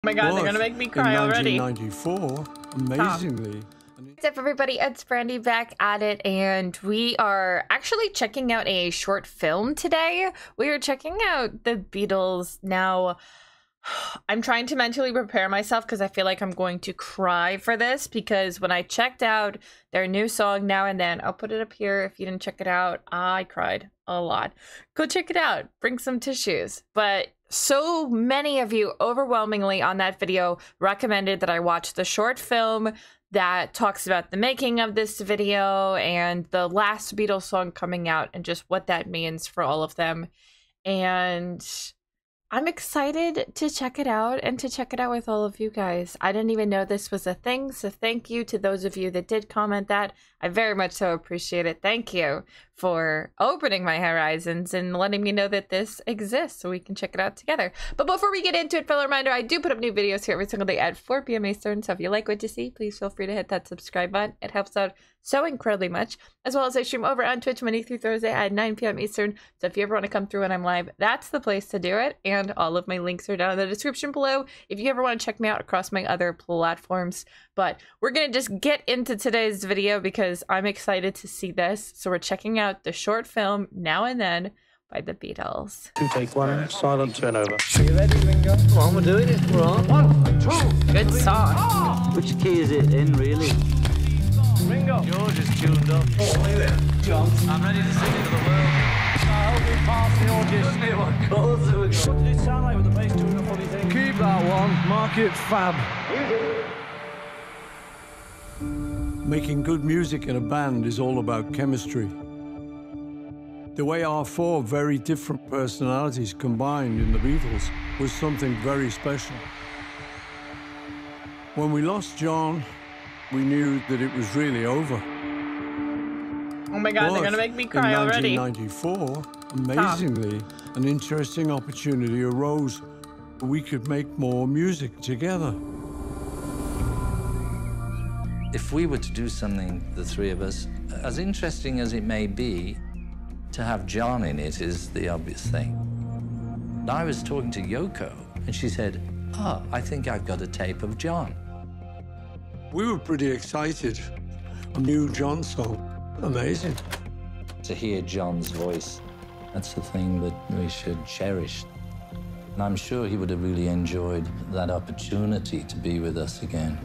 my god, they're gonna make me cry already. In 1994, amazingly. What's up, everybody? It's Brandy back at it, and we are actually checking out a short film today. We are checking out the Beatles. Now, I'm trying to mentally prepare myself because I feel like I'm going to cry for this, because when I checked out their new song, Now and Then, I'll put it up here if you didn't check it out. I cried a lot. Go check it out. Bring some tissues. But so many of you overwhelmingly on that video recommended that I watch the short film that talks about the making of this video and the last Beatles song coming out and just what that means for all of them. And I'm excited to check it out and to check it out with all of you guys. I didn't even know this was a thing, so thank you to those of you that did comment that. I very much so appreciate it. Thank you for opening my horizons and letting me know that this exists so we can check it out together. But before we get into it, fellow reminder, I do put up new videos here every single day at 4 p.m. Eastern, so if you like what you see, please feel free to hit that subscribe button. It helps out so incredibly much. As well as I stream over on Twitch Monday through Thursday at 9 p.m. Eastern, so if you ever want to come through when I'm live, that's the place to do it. And all of my links are down in the description below if you ever want to check me out across my other platforms. But we're going to just get into today's video because I'm excited to see this. So we're checking out the short film Now and Then by the Beatles. Take one, silent turnover. Are you ready, Ringo? Come on, we're doing it. We're on. 1, 2. Good song. Which key is it in, really? Ringo. George is tuned up. Oh, hey there. John. I'm ready to sing it to the world. I hope we pass the audition. Of course it would go. What did it sound like with the bass doing a funny thing? Keep that one. Mark it fab. Making good music in a band is all about chemistry. The way our 4 very different personalities combined in the Beatles was something very special. When we lost John, we knew that it was really over. Oh my god, they're gonna make me cry already. In 1994, amazingly, an interesting opportunity arose. We could make more music together. If we were to do something, the three of us, as interesting as it may be, to have John in it is the obvious thing. I was talking to Yoko, and she said, "Oh, I think I've got a tape of John." We were pretty excited. A new John song. Amazing. To hear John's voice, that's the thing that we should cherish. And I'm sure he would have really enjoyed that opportunity to be with us again.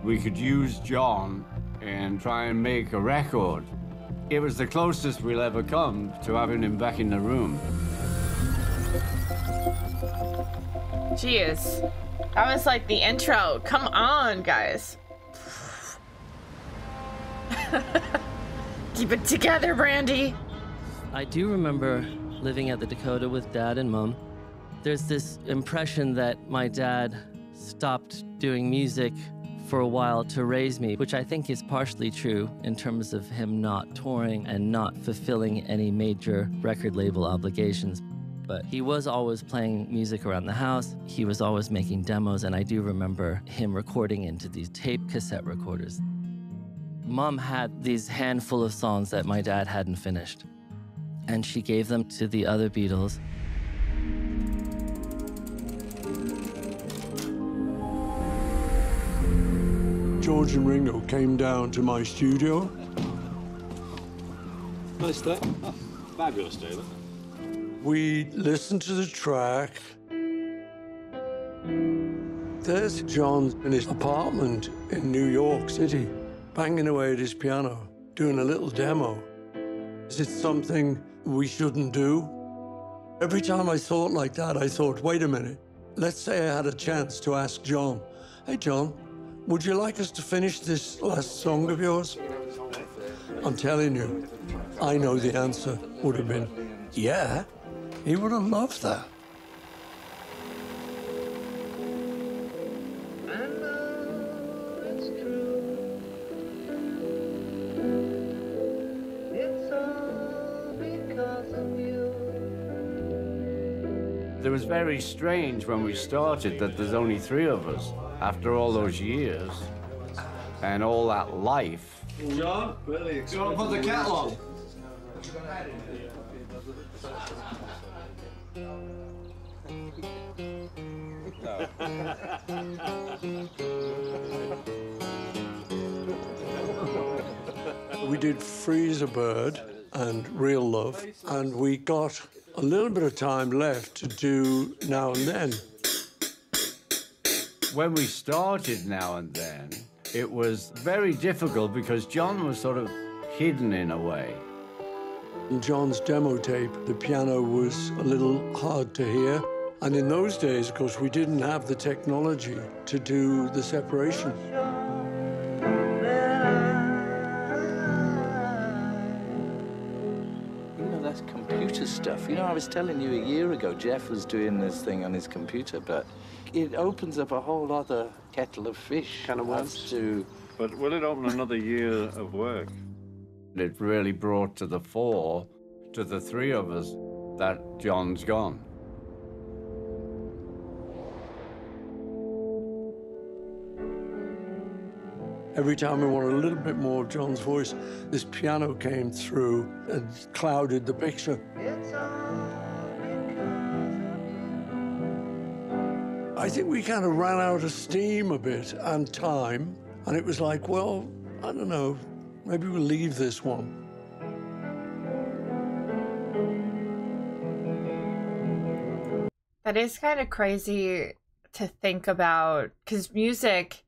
We could use John and try and make a record. It was the closest we'll ever come to having him back in the room. Jeez. That was like the intro. Come on, guys. Keep it together, Brandy. I do remember living at the Dakota with Dad and Mom. There's this impression that my dad stopped doing music for a while to raise me, which I think is partially true in terms of him not touring and not fulfilling any major record label obligations. But he was always playing music around the house. He was always making demos, and I do remember him recording into these tape cassette recorders. Mom had these handful of songs that my dad hadn't finished, and she gave them to the other Beatles. George and Ringo came down to my studio. Nice day. Oh, fabulous day, look. We listened to the track. There's John in his apartment in New York City, banging away at his piano, doing a little demo. Is it something we shouldn't do? Every time I thought like that, I thought, wait a minute. Let's say I had a chance to ask John, "Hey, John, would you like us to finish this last song of yours?" I'm telling you, I know the answer would have been, yeah. He would have loved that. It was very strange when we started that there's only 3 of us after all those years and all that life. John, really? Do you want to put the kettle on? We did Freeze a Bird and Real Love, and we got a little bit of time left to do Now and Then. When we started Now and Then, it was very difficult because John was sort of hidden in a way. In John's demo tape, the piano was a little hard to hear. And in those days, of course, we didn't have the technology to do the separation. You know, that's computer stuff. You know, I was telling you a year ago, Jeff was doing this thing on his computer, but it opens up a whole other kettle of fish. Can of worms. But will it open another year of work? It really brought to the fore, to the three of us, that John's gone. Every time we wanted a little bit more of John's voice, this piano came through and clouded the picture. I think we kind of ran out of steam a bit and time, and it was like, well, I don't know, maybe we'll leave this one. That is kind of crazy to think about, because music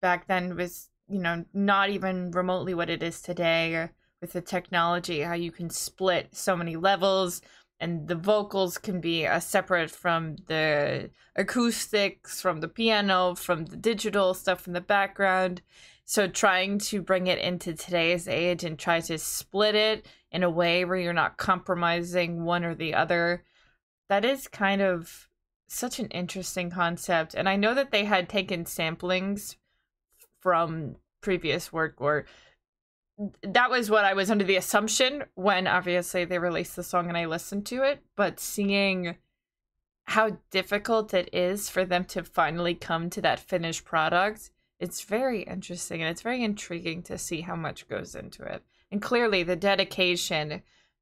back then was, you know, not even remotely what it is today with the technology, how you can split so many levels and the vocals can be separate from the acoustics, from the piano, from the digital stuff in the background. So trying to bring it into today's age and try to split it in a way where you're not compromising one or the other, that is kind of such an interesting concept. And I know that they had taken samplings from previous work, or that was what I was under the assumption when obviously they released the song and I listened to it, but seeing how difficult it is for them to finally come to that finished product, it's very interesting and it's very intriguing to see how much goes into it. And clearly the dedication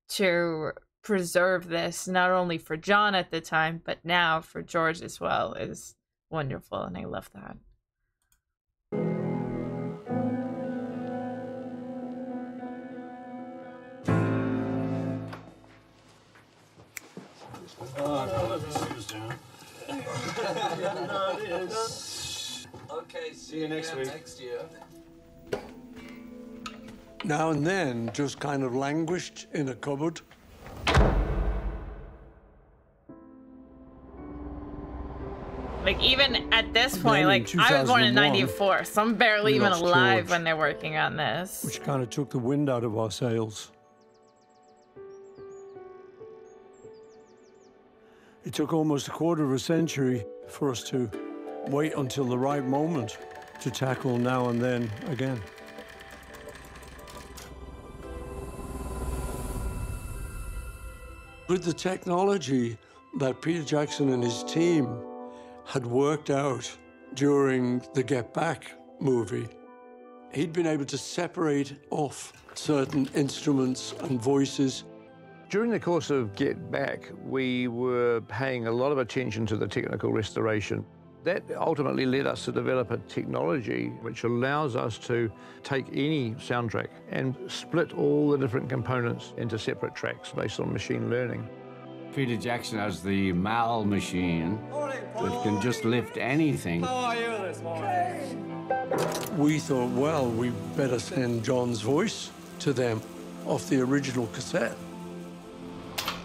to preserve this, not only for John at the time, but now for George as well, is wonderful, and I love that. Okay, see you next week. Next year. Now and Then just kind of languished in a cupboard. Like, even at this point, like, I was born in 94, so I'm barely even alive George, when they're working on this. which kind of took the wind out of our sails. It took almost a quarter of a century for us to wait until the right moment to tackle Now and Then again. With the technology that Peter Jackson and his team had worked out during the Get Back movie, he'd been able to separate off certain instruments and voices. During the course of Get Back, we were paying a lot of attention to the technical restoration. That ultimately led us to develop a technology which allows us to take any soundtrack and split all the different components into separate tracks based on machine learning. Peter Jackson has the Mal machine that can just lift anything. We thought, well, we better send John's voice to them off the original cassette.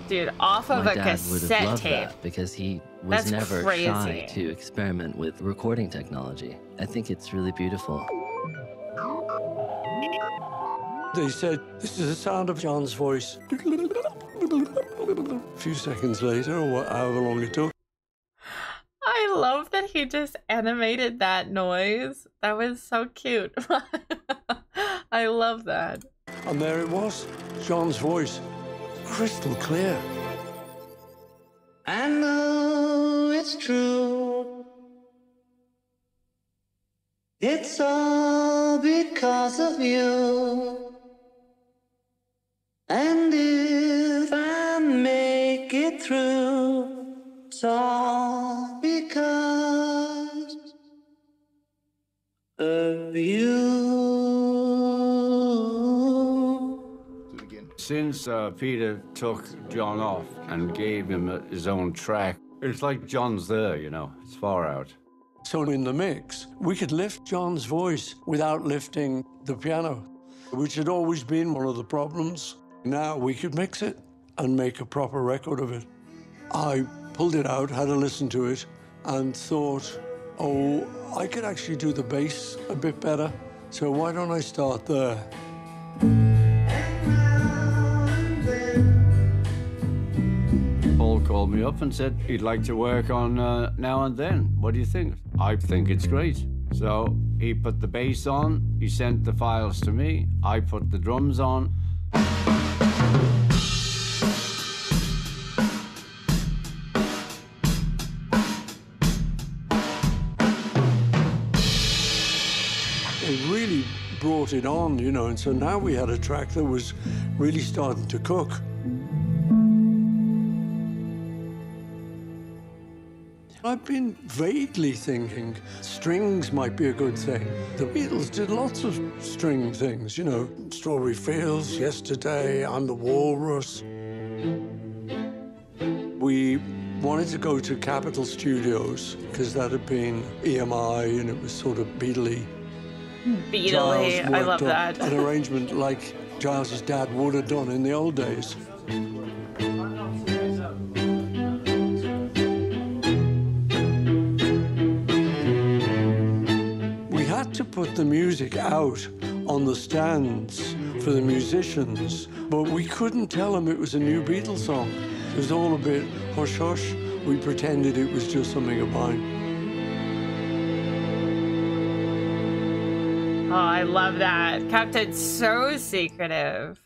Dude, off of My a dad would have cassette loved tape. that because he was That's never crazy. shy to experiment with recording technology. I think it's really beautiful. They said, this is the sound of John's voice. A few seconds later, or however long it took. I love that he just animated that noise. That was so cute. I love that. And there it was, John's voice, crystal clear. I know it's true. It's all because of you. And if I make it through, it's all because of you. Since Peter took John off and gave him his own track, it's like John's there, you know, it's far out. So in the mix, we could lift John's voice without lifting the piano, which had always been one of the problems. Now we could mix it and make a proper record of it. I pulled it out, had a listen to it, and thought, oh, I could actually do the bass a bit better, so why don't I start there? Paul called me up and said he'd like to work on Now and Then. What do you think? I think it's great. So he put the bass on, he sent the files to me, I put the drums on. It really brought it on, you know, and so now we had a track that was really starting to cook. I've been vaguely thinking strings might be a good thing. The Beatles did lots of string things, you know, Strawberry Fields, Yesterday, I'm the Walrus. We wanted to go to Capitol Studios because that had been EMI and it was sort of Beatle-y. Beatle-y, I love that. An arrangement like Giles's dad would have done in the old days. We had to put the music out on the stands for the musicians, but we couldn't tell them it was a new Beatles song. It was all a bit hush-hush. We pretended it was just something of mine. Oh, I love that. Kept it so secretive.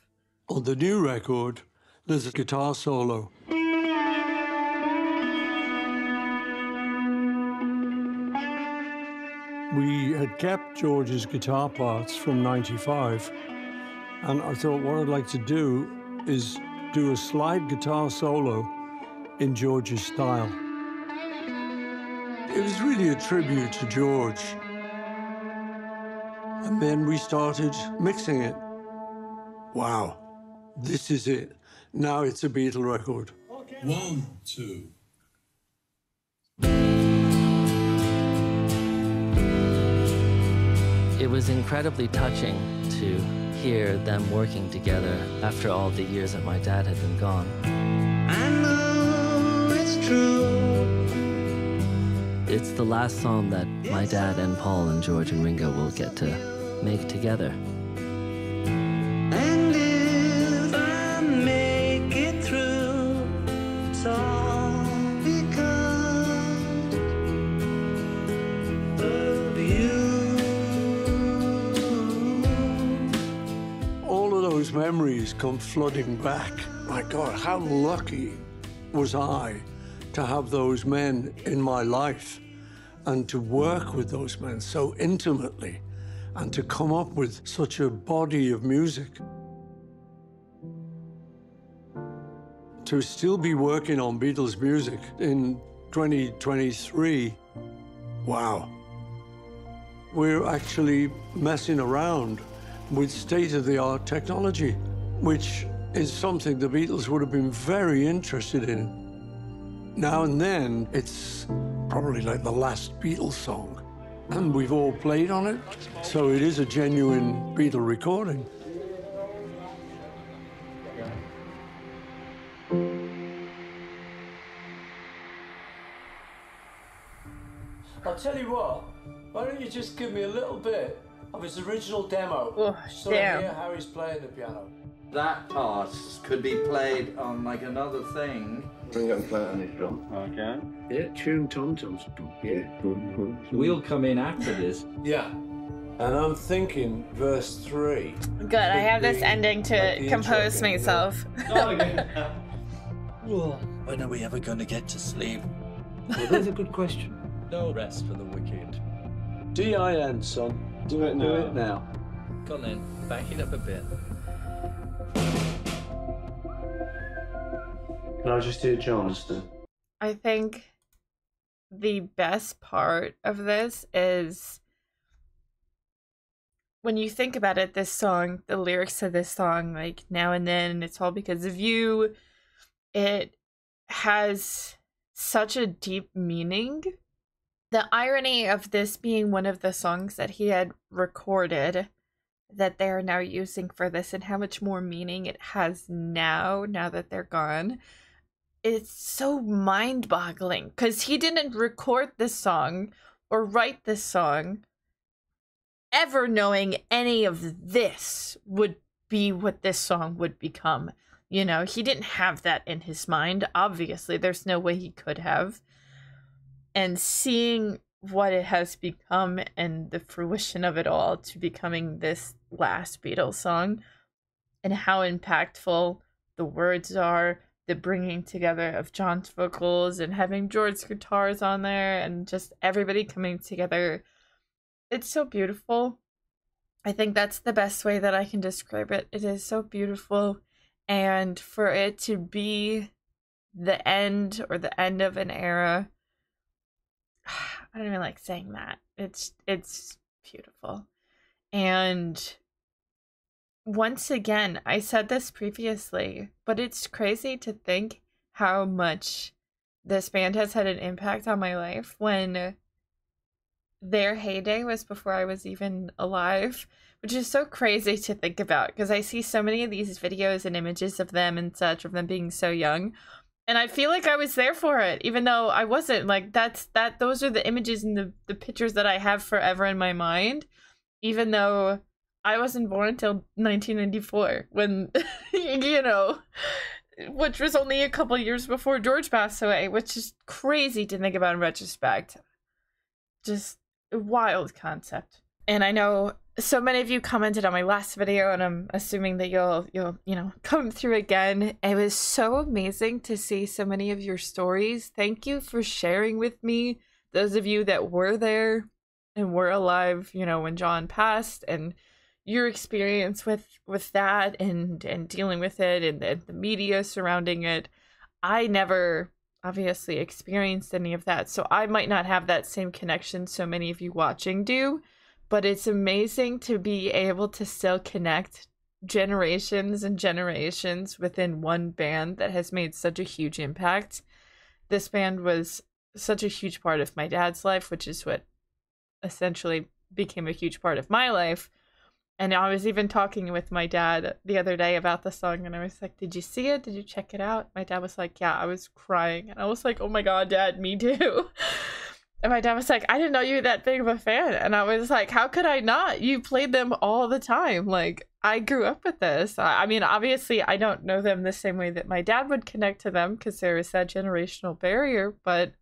On the new record, there's a guitar solo. We had kept George's guitar parts from '95, and I thought what I'd like to do is do a slide guitar solo in George's style. It was really a tribute to George. And then we started mixing it. Wow, this is it. Now it's a Beatle record. 1, 2. It was incredibly touching to hear them working together after all the years that my dad had been gone. I know it's true. It's the last song that my dad and Paul and George and Ringo will get to make together. And if I make it through, it's all because of you. All of those memories come flooding back. My God, how lucky was I to have those men in my life and to work with those men so intimately and to come up with such a body of music. To still be working on Beatles music in 2023, wow. We're actually messing around with state-of-the-art technology, which is something the Beatles would have been very interested in. Now and Then, it's probably like the last Beatles song. And we've all played on it, so it is a genuine Beatle recording. I'll tell you what, why don't you just give me a little bit of his original demo, so I hear how he's playing the piano. That part could be played on like another thing. Bring it and play it on his drum. Okay. Yeah, tune tom-toms. Yeah. We'll come in after this. Yeah, and I'm thinking verse 3. Good, I have this ending to the compose intro. myself. When are we ever going to get to sleep? Well, that's a good question. No rest for the wicked. D-I-N, son. Do it now. Do it now. Go on then, back it up a bit. Can I just hear Johnston? I think the best part of this is when you think about it, this song, the lyrics of this song, like now and then, it's all because of you. It has such a deep meaning. The irony of this being one of the songs that he had recorded that they're now using for this, and how much more meaning it has now that they're gone. It's so mind-boggling because he didn't record this song or write this song ever knowing any of this would be what this song would become. You know, he didn't have that in his mind. Obviously, there's no way he could have. And seeing what it has become and the fruition of it all to becoming this last Beatles song, and how impactful the words are, the bringing together of John's vocals and having George's guitars on there and just everybody coming together. It's so beautiful. I think that's the best way that I can describe it. It is so beautiful. And for it to be the end, or the end of an era, I don't even like saying that. It's beautiful. And once again, I said this previously, but it's crazy to think how much this band has had an impact on my life, when their heyday was before I was even alive, which is so crazy to think about because I see so many of these videos and images of them and such, of them being so young, and I feel like I was there for it, even though I wasn't. Like, those are the images and the pictures that I have forever in my mind, even though I wasn't born until 1994, when, you know, which was only a couple years before George passed away, which is crazy to think about in retrospect. Just a wild concept. And I know so many of you commented on my last video, and I'm assuming that you'll come through again. It was so amazing to see so many of your stories. Thank you for sharing with me, those of you that were there and were alive, you know, when John passed, and your experience with that and dealing with it, and the media surrounding it. I never obviously experienced any of that, so I might not have that same connection so many of you watching do, but it's amazing to be able to still connect generations and generations within one band that has made such a huge impact. This band was such a huge part of my dad's life, which is what essentially became a huge part of my life. And I was even talking with my dad the other day about the song, and I was like, did you see it? Did you check it out? My dad was like, yeah. I was crying, and I was like, oh my god, Dad, me too. And my dad was like, I didn't know you were that big of a fan. And I was like, how could I not? You played them all the time. Like, I grew up with this. I mean, obviously, I don't know them the same way that my dad would connect to them, because there is that generational barrier, but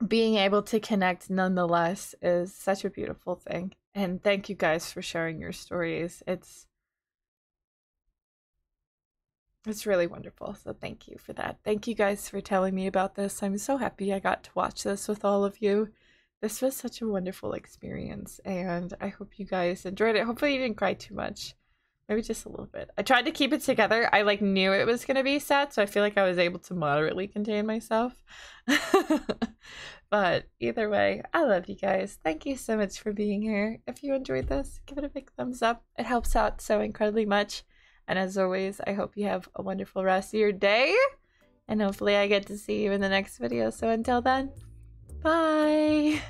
being able to connect nonetheless is such a beautiful thing. And thank you guys for sharing your stories. It's really wonderful. So thank you for that. Thank you guys for telling me about this. I'm so happy I got to watch this with all of you. This was such a wonderful experience, and I hope you guys enjoyed it. Hopefully you didn't cry too much. Maybe just a little bit. I tried to keep it together. I knew it was going to be sad, so I feel like I was able to moderately contain myself. But either way, I love you guys. Thank you so much for being here. If you enjoyed this, give it a big thumbs up. It helps out so incredibly much. And as always, I hope you have a wonderful rest of your day. And hopefully I get to see you in the next video. So until then, bye!